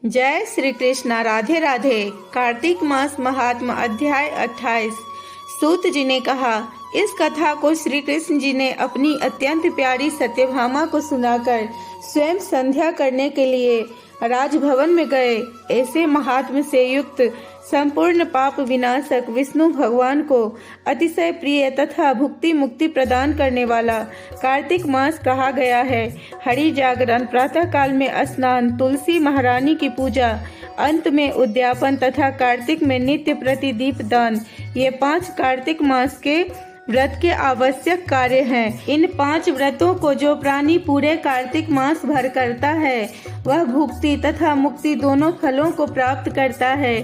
जय श्री कृष्णा। राधे राधे। कार्तिक मास महात्म अध्याय 28। सूत जी ने कहा, इस कथा को श्री कृष्ण जी ने अपनी अत्यंत प्यारी सत्यभामा को सुनाकर स्वयं संध्या करने के लिए राजभवन में गए। ऐसे महात्म से युक्त संपूर्ण पाप विनाशक विष्णु भगवान को अतिशय प्रिय तथा भुक्ति मुक्ति प्रदान करने वाला कार्तिक मास कहा गया है। हरि जागरण, प्रातः काल में स्नान, तुलसी महारानी की पूजा, अंत में उद्यापन तथा कार्तिक में नित्य प्रति दीप दान, ये 5 कार्तिक मास के व्रत के आवश्यक कार्य हैं। इन 5 व्रतों को जो प्राणी पूरे कार्तिक मास भर करता है वह भुक्ति तथा मुक्ति दोनों फलों को प्राप्त करता है।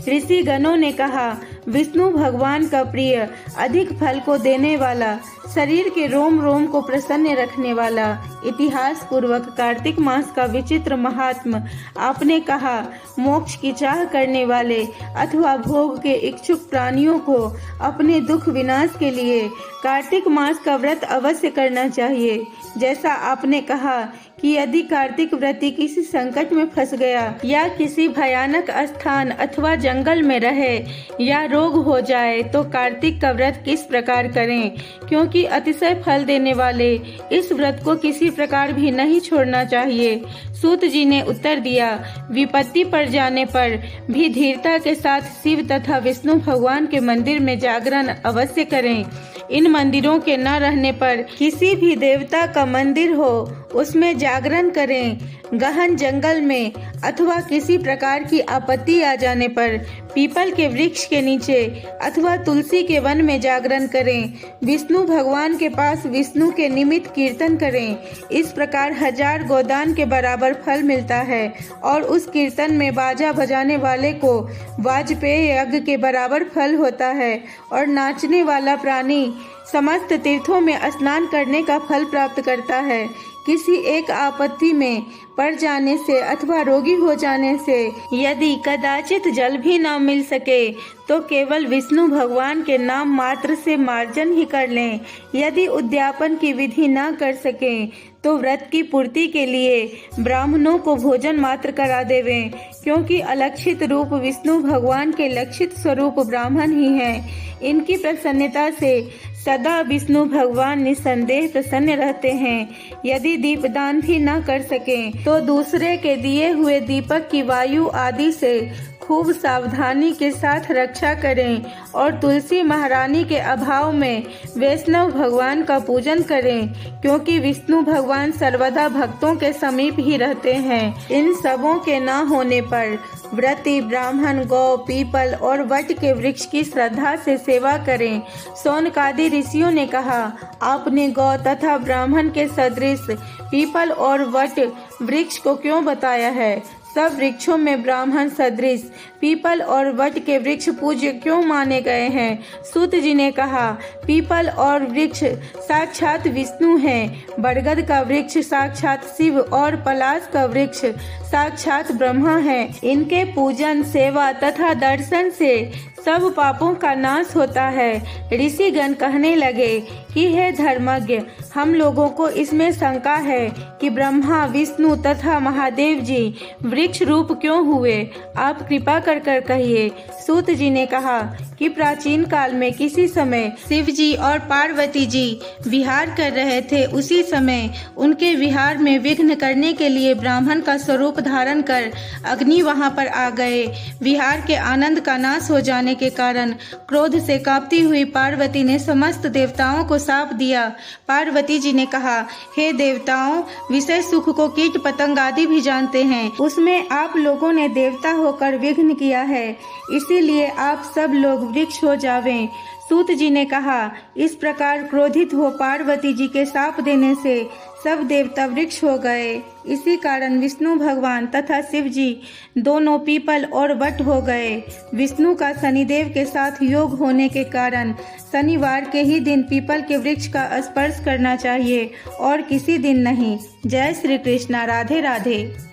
ऋषि गणों ने कहा, विष्णु भगवान का प्रिय, अधिक फल को देने वाला, शरीर के रोम रोम को प्रसन्न रखने वाला, इतिहास पूर्वक कार्तिक मास का विचित्र महात्म। आपने कहा, मोक्ष की चाह करने वाले अथवा भोग के इच्छुक प्राणियों को अपने दुख विनाश के लिए कार्तिक मास का व्रत अवश्य करना चाहिए। जैसा आपने कहा कि यदि कार्तिक व्रती किसी संकट में फंस गया या किसी भयानक स्थान अथवा जंगल में रहे या रोग हो जाए तो कार्तिक का व्रत किस प्रकार करें, क्योंकि अतिशय फल देने वाले इस व्रत को किसी प्रकार भी नहीं छोड़ना चाहिए। सूत जी ने उत्तर दिया, विपत्ति पड़ जाने पर भी धीरता के साथ शिव तथा विष्णु भगवान के मंदिर में जागरण अवश्य करें। इन मंदिरों के न रहने पर किसी भी देवता का मंदिर हो उसमें जागरण करें। गहन जंगल में अथवा किसी प्रकार की आपत्ति आ जाने पर पीपल के वृक्ष के नीचे अथवा तुलसी के वन में जागरण करें। विष्णु भगवान के पास विष्णु के निमित्त कीर्तन करें। इस प्रकार 1000 गोदान के बराबर फल मिलता है और उस कीर्तन में बाजा बजाने वाले को वाजपेय यज्ञ के बराबर फल होता है और नाचने वाला प्राणी समस्त तीर्थों में स्नान करने का फल प्राप्त करता है। किसी एक आपत्ति में पड़ जाने से अथवा रोगी हो जाने से यदि कदाचित जल भी न मिल सके तो केवल विष्णु भगवान के नाम मात्र से मार्जन ही कर लें। यदि उद्यापन की विधि न कर सकें तो व्रत की पूर्ति के लिए ब्राह्मणों को भोजन मात्र करा देवें, क्योंकि अलक्षित रूप विष्णु भगवान के लक्षित स्वरूप ब्राह्मण ही हैं। इनकी प्रसन्नता से सदा विष्णु भगवान निसंदेह प्रसन्न रहते हैं। यदि दीपदान भी न कर सकें तो दूसरे के दिए हुए दीपक की वायु आदि से खूब सावधानी के साथ रक्षा करें और तुलसी महारानी के अभाव में वैष्णव भगवान का पूजन करें, क्योंकि विष्णु भगवान सर्वदा भक्तों के समीप ही रहते हैं। इन सबों के न होने पर व्रती ब्राह्मण गौ, पीपल और वट के वृक्ष की श्रद्धा से सेवा करें। शौनकादि ऋषियों ने कहा, आपने गौ तथा ब्राह्मण के सदृश पीपल और वट वृक्ष को क्यों बताया है? सब वृक्षों में ब्राह्मण सदृश पीपल और वट के वृक्ष पूज्य क्यों माने गए हैं? सूत जी ने कहा, पीपल और वृक्ष साक्षात विष्णु हैं, बरगद का वृक्ष साक्षात शिव और पलाश का वृक्ष साक्षात ब्रह्मा है। इनके पूजन, सेवा तथा दर्शन से सब पापों का नाश होता है। ऋषिगण कहने लगे कि हे धर्मज्ञ, हम लोगों को इसमें शंका है कि ब्रह्मा, विष्णु तथा महादेव जी वृक्ष रूप क्यों हुए? आप कृपा कर कहिए। सूत जी ने कहा कि प्राचीन काल में किसी समय शिव जी और पार्वती जी विहार कर रहे थे। उसी समय उनके विहार में विघ्न करने के लिए ब्राह्मण का स्वरूप धारण कर अग्नि वहां पर आ गए। विहार के आनंद का नाश हो जाने के कारण क्रोध से कांपती हुई पार्वती ने समस्त देवताओं को शाप दिया। पार्वती जी ने कहा, हे देवताओं, विषय सुख को कीट पतंग आदि भी जानते हैं, उसमें आप लोगों ने देवता होकर विघ्न किया है, इसीलिए आप सब लोग वृक्ष हो जावें। सूत जी ने कहा, इस प्रकार क्रोधित हो पार्वती जी के शाप देने से सब देवता वृक्ष हो गए। इसी कारण विष्णु भगवान तथा शिव जी दोनों पीपल और वट हो गए। विष्णु का शनिदेव के साथ योग होने के कारण शनिवार के ही दिन पीपल के वृक्ष का स्पर्श करना चाहिए और किसी दिन नहीं। जय श्री कृष्णा। राधे राधे।